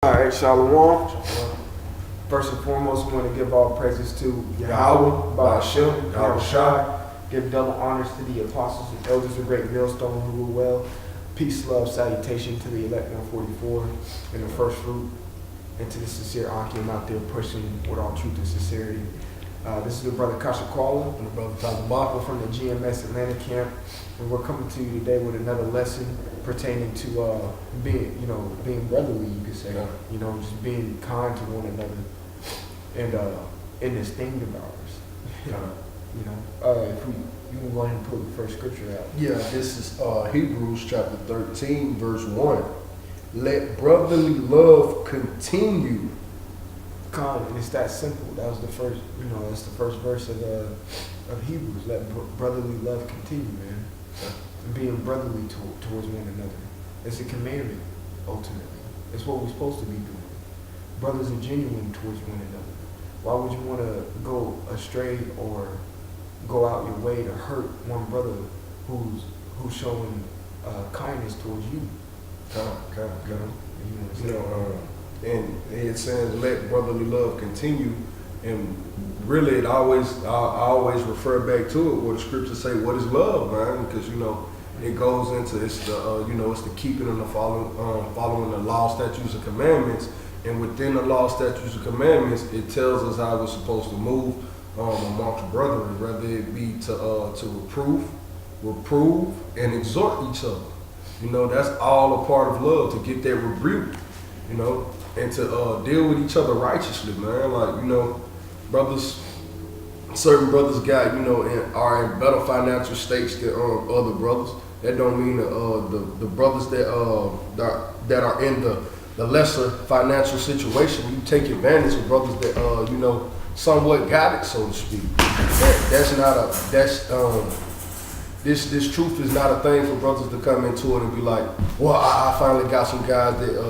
All right, Shalom. First and foremost, we want to give all praises to Yahweh, Ba'ashem, Yahushai. Give double honors to the apostles and elders of Great Millstone who rule well. Peace, love, salutation to the elect 144 and the first fruit, and to the sincere Akim out there pushing with all truth and sincerity. This is the brother Kasha Kwala And the brother Tyler Barker. from the GMS Atlanta camp, and we're coming to you today with another lesson pertaining to being brotherly, you could say. Yeah. Just being kind to one another, and in this thing of ours. If you can go ahead and pull the first scripture out. Yeah, this is Hebrews chapter 13, verse 1. Let brotherly love continue. Kind, and it's that simple. That was the first, that's the first verse of Hebrews. Let brotherly love continue, man. And being brotherly towards one another. It's a commandment, ultimately. It's what we're supposed to be doing. Brothers are genuine towards one another. Why would you want to go astray or go out your way to hurt one brother who's showing kindness towards you? And it says, let brotherly love continue. And really, I always refer back to it, where the scriptures say, what is love, man? Because, it goes into, it's the keeping and the following the law, statutes, and commandments. And within the law, statutes, and commandments, it tells us how we're supposed to move amongst brethren, whether it be to reprove, and exhort each other. That's all a part of love, to get that rebuke, and to deal with each other righteously, man. Certain brothers got, are in better financial states than other brothers. That don't mean the brothers that are in the lesser financial situation, you take advantage of brothers that somewhat got it, so to speak. This truth is not a thing for brothers to come into it and be like, well, I finally got some guys that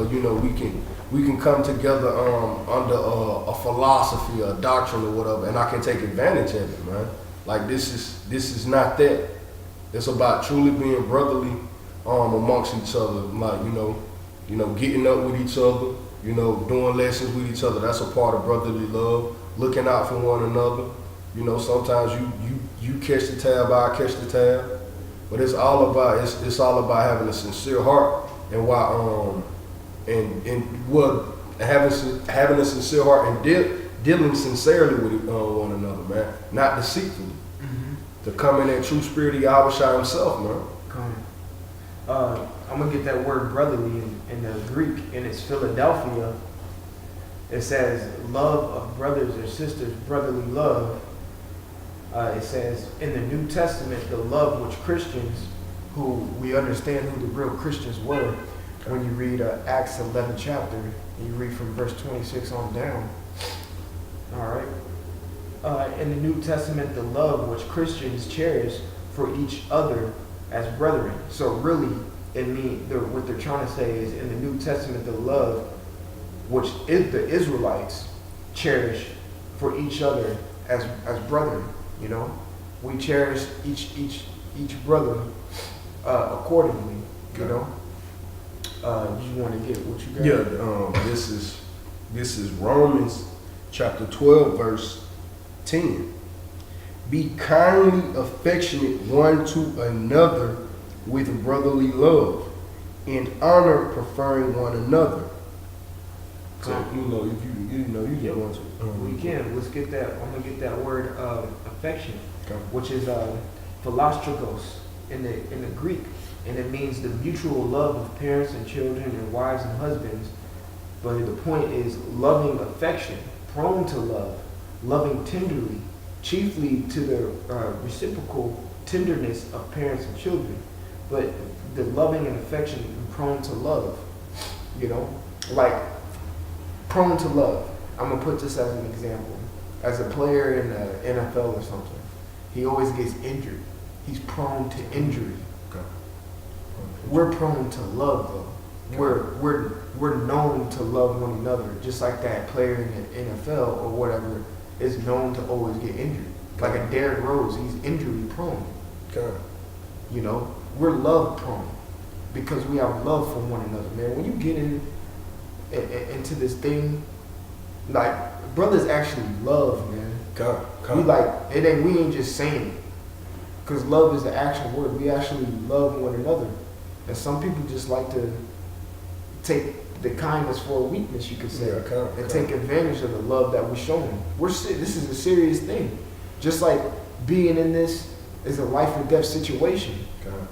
we can come together under a philosophy, a doctrine, or whatever, and I can take advantage of it, man. Like this is not that. It's about truly being brotherly amongst each other, like getting up with each other, doing lessons with each other. That's a part of brotherly love. Looking out for one another. Sometimes you catch the tab, I catch the tab, but it's all about having a sincere heart, and having a sincere heart and dealing sincerely with one another, man, not deceitfully. To come in that true spirit of Yahushua himself, man. I'm gonna get that word brotherly in the Greek, and it's Philadelphia. It says love of brothers or sisters, brotherly love. It says in the New Testament, the love which Christians, who we understand who the real Christians were, when you read Acts 11 chapter, and you read from verse 26 on down. All right. In the New Testament, the love which Christians cherish for each other as brethren. So really, what they're trying to say is in the New Testament, the love which the Israelites cherish for each other as brethren. We cherish each brother accordingly. You want to get what you got? Yeah. This is Romans chapter 12, verse 10. Be kindly affectionate one to another with brotherly love, and honor, preferring one another. So if you get one to. We can. Let's get that. I'm gonna get that word affection, Okay. which is philostrogos in the Greek, and it means the mutual love of parents and children and wives and husbands. But the point is loving affection, prone to love, loving tenderly, chiefly to the reciprocal tenderness of parents and children. But the loving and affection and prone to love, like prone to love. I'm gonna put this as an example. As a player in the NFL or something, he always gets injured. He's prone to injury. Okay. We're prone to love, though. Okay. We're known to love one another, just like that player in the NFL or whatever is known to always get injured. Like a Derrick Rose, he's injury prone. Okay. We're love prone because we have love for one another, man. When you get in into this thing. Like brothers actually love, man. We like it ain't. We ain't just saying it, cause love is the action word. We actually love one another, and some people just like to take the kindness for a weakness, you could say, and take advantage of the love that we're showing. This is a serious thing. Just like being in this is a life or death situation.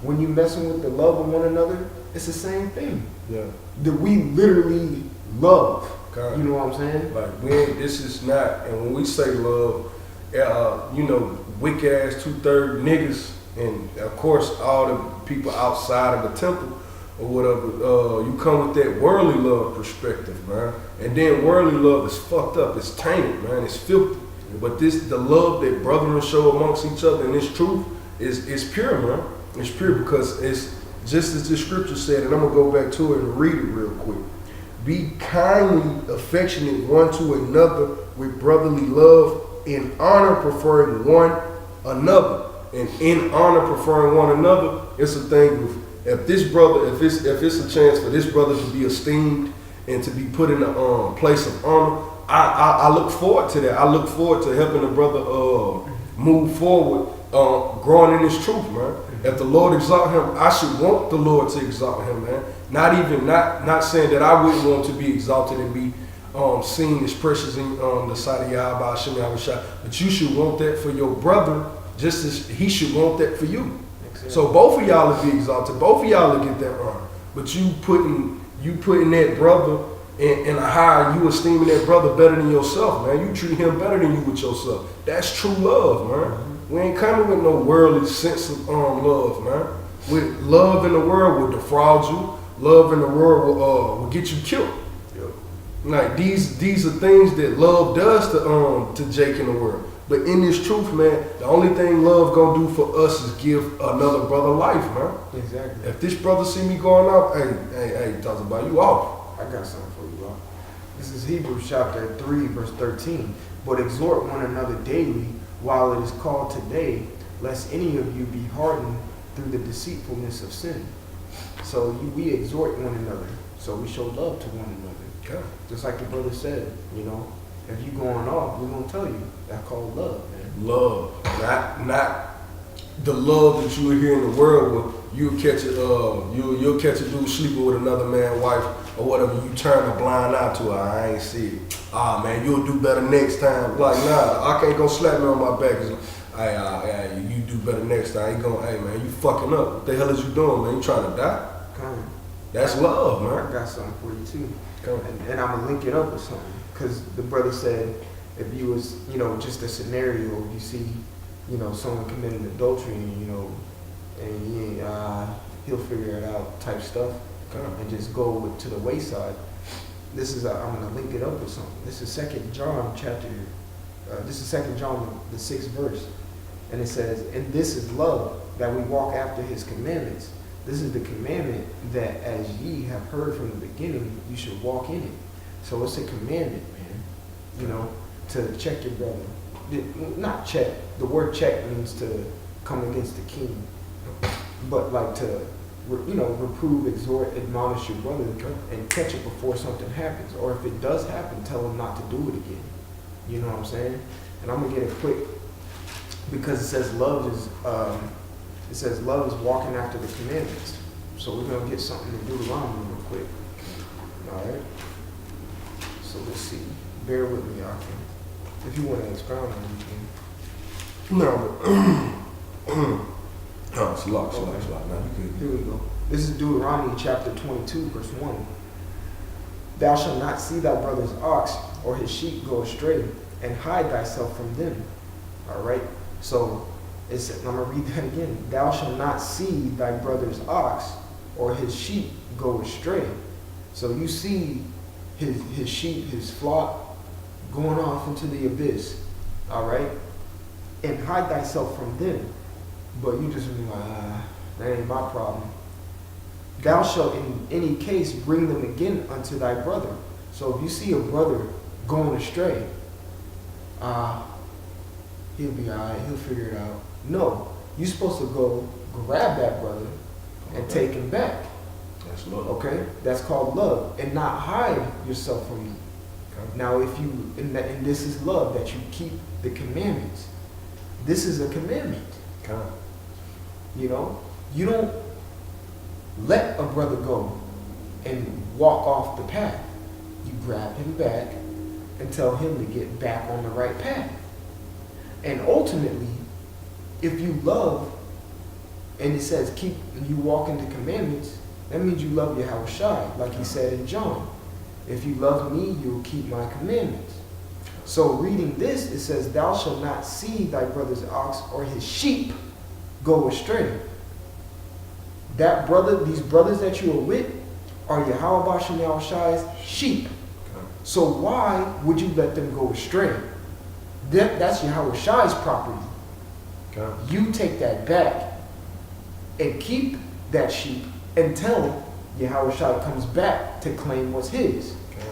When you messing with the love of one another, it's the same thing. Yeah. That we literally love. You know what I'm saying? Like this is not, and when we say love, you know, wick ass 2/3 niggas, and of course all the people outside of the temple or whatever, you come with that worldly love perspective, man. And then worldly love is fucked up, it's tainted, man, it's filthy. But the love that brethren show amongst each other and this truth is pure, man. It's pure because it's just as the scripture said, and I'm gonna go back to it and read it real quick. Be kindly affectionate one to another with brotherly love, in honor preferring one another. And in honor preferring one another, it's a thing with, if this brother, if it's a chance for this brother to be esteemed and to be put in a place of honor, I look forward to that. I look forward to helping the brother move forward, growing in his truth, man. If the Lord exalt him, I should want the Lord to exalt him, man. Not saying that I wouldn't want to be exalted and be seen as precious in the sight of Yahweh Hashem Yahushua, but you should want that for your brother just as he should want that for you. Exactly. So both of y'all will be exalted, both of y'all will get that honor. But you putting that brother in a higher, you esteeming that brother better than yourself, man. You treat him better than you with yourself. That's true love, man. Mm-hmm. We ain't coming with no worldly sense of love, man. With love in the world will defraud you. Love in the world will get you killed. Yep. Like these are things that love does to Jake in the world. But in this truth, man, the only thing love gonna do for us is give another brother life, man. Exactly. If this brother see me going up, hey, talks about you off. I got something for you, bro. This is Hebrews chapter 3, verse 13. But exhort one another daily while it is called today, lest any of you be hardened through the deceitfulness of sin. So we exhort one another. So we show love to one another. Okay. Just like the brother said, you know, if you going off, we're gonna tell you. That's called love, man. Love, not the love that you would hear in the world where you'll catch a dude sleeping with another man's wife or whatever. You turn a blind eye to her. I ain't see it. Man, you'll do better next time. Like, nah, I can't go slap me on my back. Hey, you do better next time. You going, hey man, you fucking up. What the hell is you doing, man? You trying to die? Come. That's love, man. I got something for you too. Come. And I'm gonna link it up with something. Because the brother said, if you was, you know, just a scenario, you see, you know, someone committing adultery, and, you know, and he'll figure it out type stuff, and just go to the wayside. This is, I'm gonna link it up with something. This is 2 John chapter, this is 2 John, the 6th verse. And it says, and this is love, that we walk after his commandments. This is the commandment that as ye have heard from the beginning, you should walk in it. So it's a commandment, man, you know, to check your brother. Not check. The word check means to come against the king. But like to, you know, reprove, exhort, admonish your brother and catch it before something happens. Or if it does happen, tell him not to do it again. You know what I'm saying? And I'm going to get it quick because it says love is walking after the commandments. So we're going to get something to do around real quick. All right? So let's see. Bear with me, y'all. If you want to expound on anything. No, but it's locked. Now you good. Here we go. This is Deuteronomy chapter 22, verse 1. Thou shalt not see thy brother's ox or his sheep go astray, and hide thyself from them. All right. So I'm gonna read that again. Thou shalt not see thy brother's ox or his sheep go astray. So you see his sheep, his flock, going off into the abyss, all right? And hide thyself from them. But you just be like, that ain't my problem. Thou shalt in any case bring them again unto thy brother. So if you see a brother going astray, he'll be all right, he'll figure it out. No, you're supposed to go grab that brother and take him back. That's love. Okay, that's called love, and not hide yourself from me. Okay. Now, if you and this is love, that you keep the commandments. This is a commandment. Okay. You know, you don't let a brother go and walk off the path. You grab him back and tell him to get back on the right path. And ultimately, if you love, and it says keep, you walk in the commandments, that means you love Yahweh Shai, like he said in John. If you love me, you'll keep my commandments. So reading this, it says, thou shalt not see thy brother's ox or his sheep go astray. That brother, these brothers that you are with, are Yahweh Bashem Yahweh Shai's sheep. Okay. So why would you let them go astray? That's Yahweh Shai's property. Okay. You take that back and keep that sheep until Yahweh Shai comes back to claim what's his. Okay.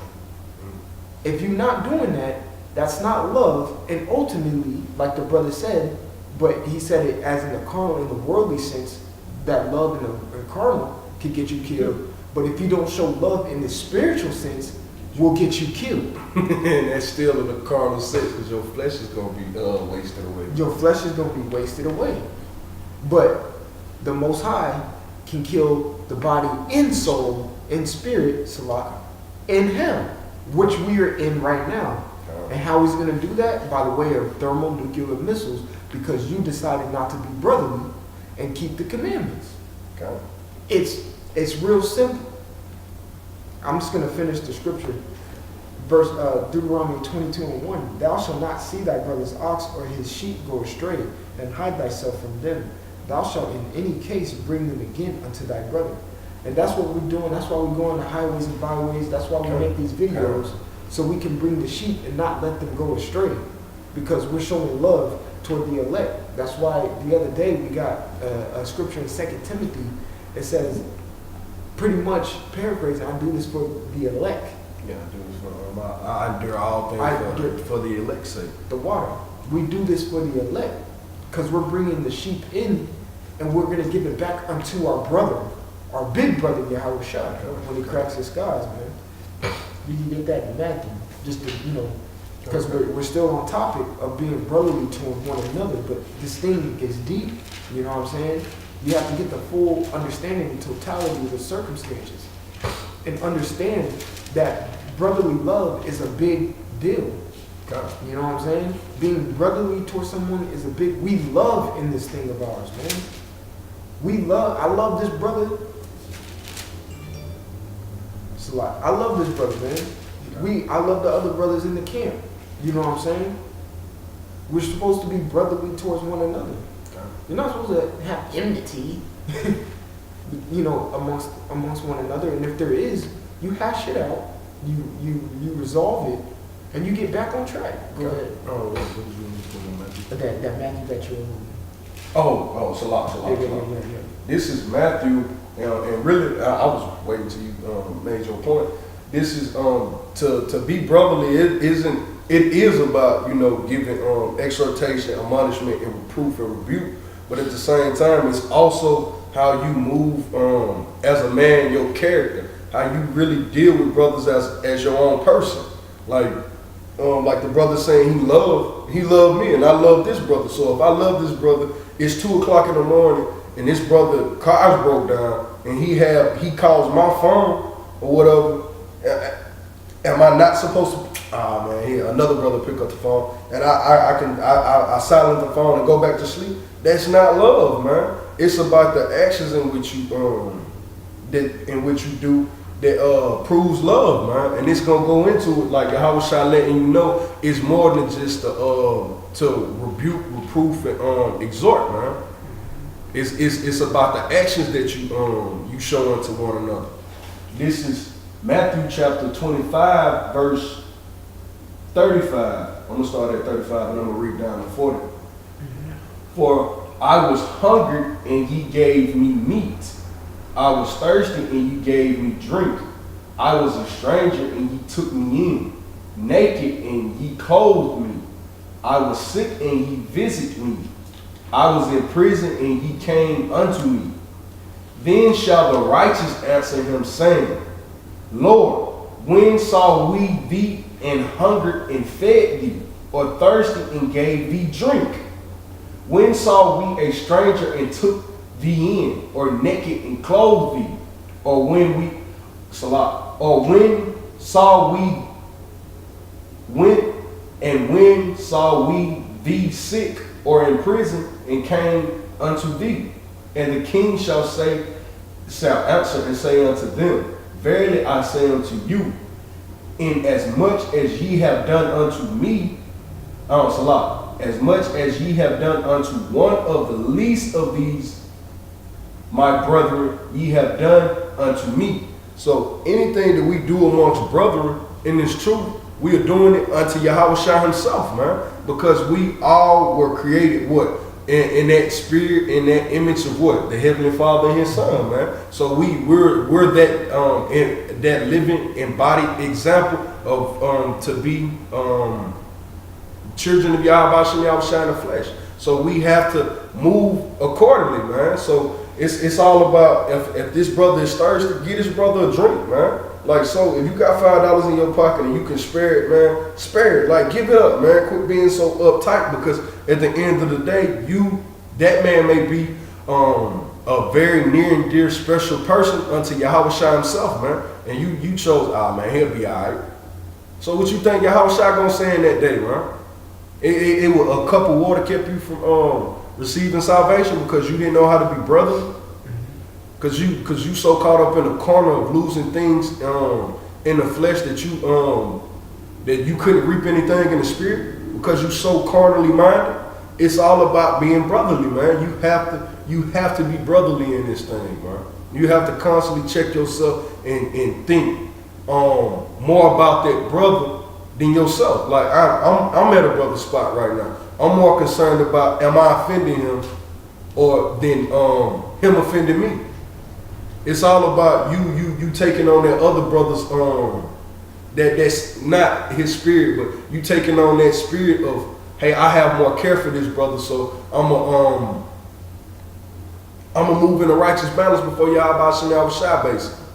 If you're not doing that, that's not love. And ultimately, like the brother said, but he said it as in the carnal, in the worldly sense, that love in the carnal could get you killed. But if you don't show love in the spiritual sense, will get you killed. And that's still in the carnal sense, because your flesh is going to be wasted away. Your flesh is going to be wasted away. But the Most High can kill the body in soul, in spirit, Salak, in hell, which we are in right now. And how he's going to do that? By the way of thermonuclear missiles, because you decided not to be brotherly and keep the commandments. Okay. It's real simple. I'm just going to finish the scripture. Verse Deuteronomy 22:1. Thou shalt not see thy brother's ox or his sheep go astray, and hide thyself from them. Thou shalt in any case bring them again unto thy brother. And that's what we're doing. That's why we go on the highways and byways. That's why we make these videos, so we can bring the sheep and not let them go astray, because we're showing love toward the elect. That's why the other day we got a scripture in 2 Timothy. It says, pretty much paraphrasing, I do this for the elect. Yeah, I do this for I endure all things for the elect's sake. The water. We do this for the elect, because we're bringing the sheep in, and we're going to give it back unto our brother, our big brother Yahweh Shai, when he cracks the skies, man. You can get that in Matthew, just to, because we're still on topic of being brotherly toward one another, but this thing gets deep, you know what I'm saying? You have to get the full understanding and totality of the circumstances, and understand that brotherly love is a big deal. Okay. You know what I'm saying? Being brotherly towards someone is a big, we love in this thing of ours, man. I love this brother. It's a lot. I love this brother, man. I love the other brothers in the camp. You know what I'm saying? We're supposed to be brotherly towards one another. Okay. You're not supposed to have enmity, amongst one another. And if there is, you hash it out, you resolve it, and you get back on track. Go ahead. Oh, what is your Matthew? That Matthew that you're. Salak. Yeah. This is Matthew, and really, I was waiting till you made your point. This is to be brotherly. It is about giving exhortation, admonishment, and reproof and rebuke. But at the same time, it's also how you move as a man, your character, how you really deal with brothers as your own person. Like the brother saying he loved me, and I love this brother. So if I love this brother, it's 2:00 in the morning, and this brother car's broke down, and he calls my phone or whatever. Am I not supposed to? Another brother pick up the phone, and I silence the phone and go back to sleep. That's not love, man. It's about the actions in which you do that proves love, man. And it's gonna go into it like Yahweh Shai letting you know it's more than just to rebuke, reproof, and exhort, man. It's about the actions that you show unto one another. This is Matthew chapter 25, verse 35. I'm going to start at 35 and I'm going to read down to 40. For I was hungry and ye gave me meat. I was thirsty and ye gave me drink. I was a stranger and ye took me in. Naked and ye clothed me. I was sick and ye visited me. I was in prison and ye came unto me. Then shall the righteous answer him, saying, Lord, when saw we thee and hungered and fed thee, or thirsty and gave thee drink? When saw we a stranger and took thee in, or naked and clothed thee? Or when saw we thee sick or in prison and came unto thee? And the king shall answer and say unto them, Verily I say unto you, inasmuch as ye have done unto me, as much as ye have done unto one of the least of these, my brethren, ye have done unto me. So anything that we do amongst brethren in this truth, we are doing it unto Yahushua himself, man. Because we all were created what? In that spirit, in that image of what? The Heavenly Father and His Son, man. So we're that living embodied example of to be children of Yahushua in the flesh. So we have to move accordingly, man. So it's all about if this brother is thirsty, get his brother a drink, man. Like, so if you got $5 in your pocket and you can spare it, man, spare it. Like, give it up, man. Quit being so uptight, because at the end of the day, that man may be a very near and dear special person unto Yahushua himself, man. And you chose, man, he'll be all right. So what you think Yahushua gonna say in that day, man? It was a cup of water kept you from receiving salvation because you didn't know how to be brother. Cause you so caught up in the corner of losing things in the flesh that you couldn't reap anything in the spirit because you so carnally minded. It's all about being brotherly, man. You have to be brotherly in this thing, man. You have to constantly check yourself and think more about that brother than yourself. Like I'm at a brother spot right now. I'm more concerned about am I offending him or than him offending me. It's all about you taking on that other brother's that's not his spirit, but you taking on that spirit of, hey, I have more care for this brother, so I'm gonna move in a righteous balance before y'all about Shah basically.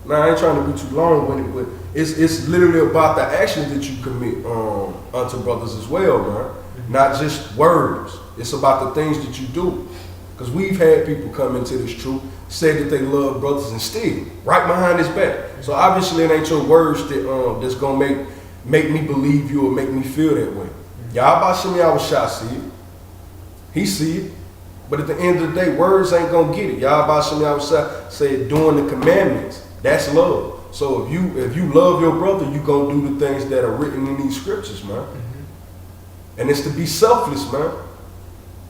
Now I ain't trying to be too long with it, but it's literally about the actions that you commit unto brothers as well, man. Not just words. It's about the things that you do. Because we've had people come into this truth, say that they love brothers and steal right behind his back. So obviously it ain't your words that's gonna make me believe you or make me feel that way. Yahweh Shah see it. He see it. But at the end of the day, words ain't gonna get it. Yahweh Shah said doing the commandments. That's love. So if you love your brother, you gonna do the things that are written in these scriptures, man. And it's to be selfless, man.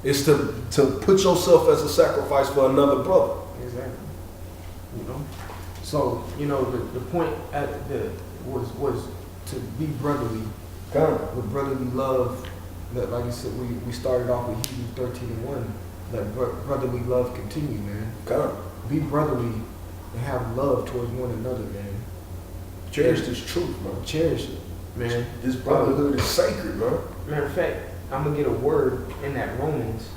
It's to put yourself as a sacrifice for another brother. Exactly. You know. So the point was to be brotherly. With brotherly love. That, like you said, we started off with Hebrews 13:1. Let brotherly love continue, man. Be brotherly and have love towards one another, man. Cherish this truth, man. Cherish it, man. This brotherhood is sacred, man. Matter of fact, I'm gonna get a word in that Romans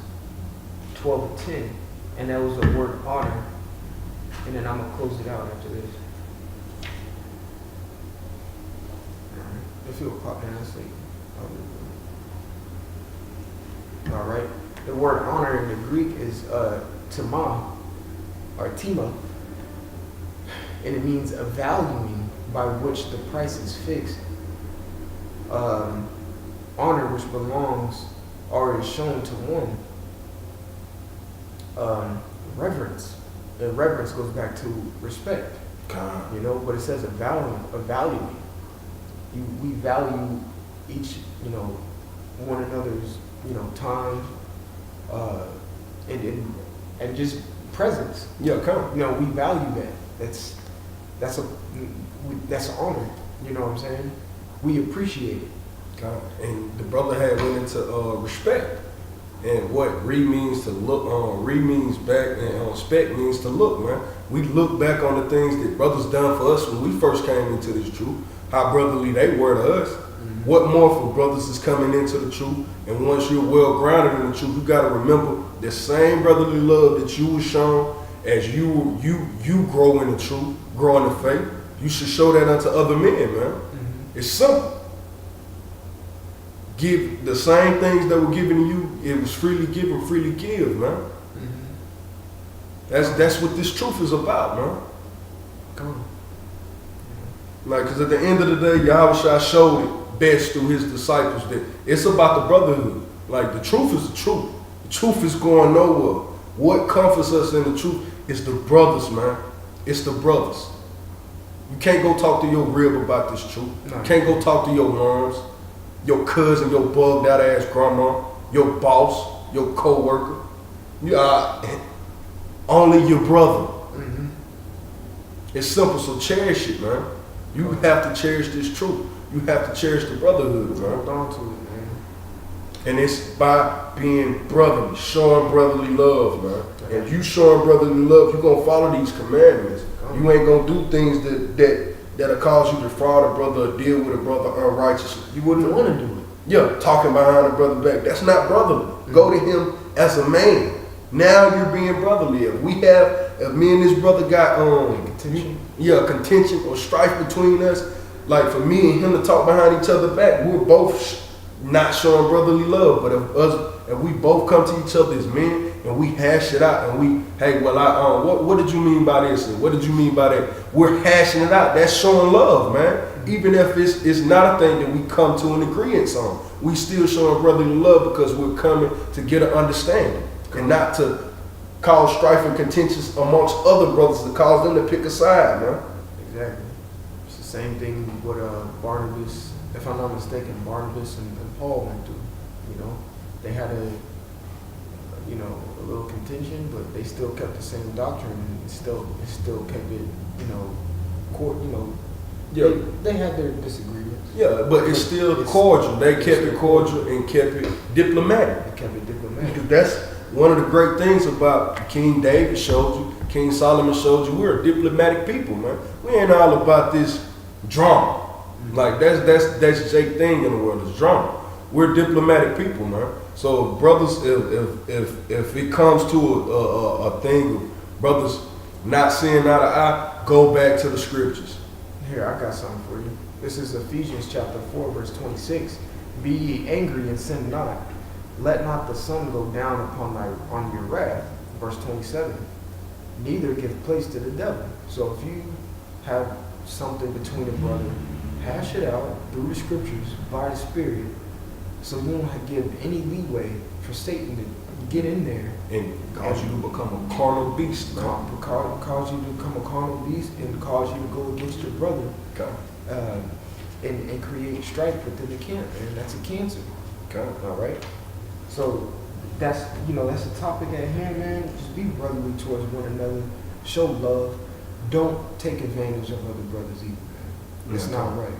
12:10, and that was the word honor, and then I'm gonna close it out after this. If you'll pop down and sleep. All right. The word honor in the Greek is tima, or tima, and it means a valuing by which the price is fixed. Honor which belongs or is shown to one. Reverence. And reverence goes back to respect. But it says a valuing. We value each, one another's, time, and just presence. Yeah, come. We value that. That's an honor. You know what I'm saying? We appreciate it. And the brother had went into respect, and what re means to look, re means back, and spec means to look, man. We look back on the things that brothers done for us when we first came into this truth, how brotherly they were to us. What more for brothers is coming into the truth, and once you're well grounded in the truth, you got to remember the same brotherly love that you was shown as you grow in the truth, grow in the faith, you should show that unto other men, man. Mm-hmm. It's simple. Give the same things that were given to you. It was freely given, freely give, man. Mm-hmm. That's what this truth is about, man. Come on. Like, because at the end of the day, Yahushua showed it best through his disciples that it's about the brotherhood. Like, the truth is the truth. The truth is going nowhere. What comforts us in the truth is the brothers, man. It's the brothers. You can't go talk to your rib about this truth. No. You can't go talk to your moms, your cousin, your bugged out ass grandma, your boss, your co-worker. Only your brother. Mm-hmm. It's simple, so cherish it, man. You have to cherish this truth. You have to cherish the brotherhood, man. Hold on to it, man. And it's by being brotherly, showing brotherly love, man. And you showing brotherly love, you're gonna follow these commandments. You ain't gonna do things that'll cause you to fraud a brother or deal with a brother unrighteously. You wouldn't want to do it. Yeah, talking behind a brother back. That's not brotherly. Mm-hmm. Go to him as a man. Now you're being brotherly. If me and this brother got Contention. contention or strife between us, like for me and him to talk behind each other back, we're both not showing brotherly love. But if we both come to each other as men and we hash it out and we, hey, well, what did you mean by this and what did you mean by that? We're hashing it out. That's showing love, man. Even if it's not a thing that we come to an agreement on, we still showing brotherly love because we're coming to get an understanding and not to cause strife and contentions amongst other brothers to cause them to pick a side, man. Exactly. It's the same thing with Barnabas, if I'm not mistaken, Barnabas and Paul went through. You know, they had a little contention, but they still kept the same doctrine and it still kept it, Yeah. They had their disagreements. Yeah, but it's still cordial. They kept it cordial and kept it diplomatic. They kept it diplomatic. That's one of the great things about King David showed you, King Solomon showed you. We're a diplomatic people, man. We ain't all about this drama. Like that's Jake thing in the world is drama. We're diplomatic people, man. So brothers, if it comes to a thing of brothers not seeing eye to eye, go back to the scriptures. Here, I got something for you. This is Ephesians chapter 4, verse 26. Be ye angry and sin not. Let not the sun go down on your wrath. Verse 27. Neither give place to the devil. So if you have something between a brother, hash it out through the scriptures by the Spirit, so you don't give any leeway for Satan to get in there And cause you to become a carnal beast, man. cause you to become a carnal beast and cause you to go against your brother. Okay. And create strife within the camp, and that's a cancer. Okay. All right. So that's a topic at hand, man. Just be brotherly towards one another. Show love. Don't take advantage of other brothers either, man. It's not right.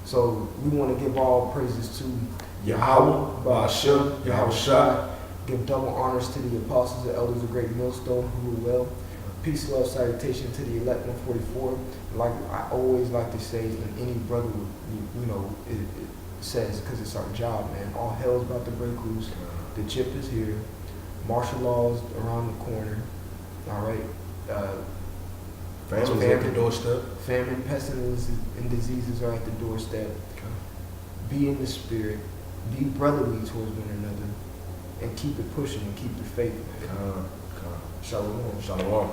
So we want to give all praises to Yahweh, Ba'ashem, Yahushua. Give double honors to the apostles and elders of Great Millstone who were well. Peace, love, salutation to the elect 144. Like I always like to say, when any brother, it says, because it's our job, man. All hell's about to break loose. The chip is here. Martial law's around the corner. All right. Family's at the doorstep. Famine, pestilence, and diseases are at the doorstep. Be in the spirit. Be brotherly towards one another. And keep it pushing and keep the faith. Shalom. Shalom.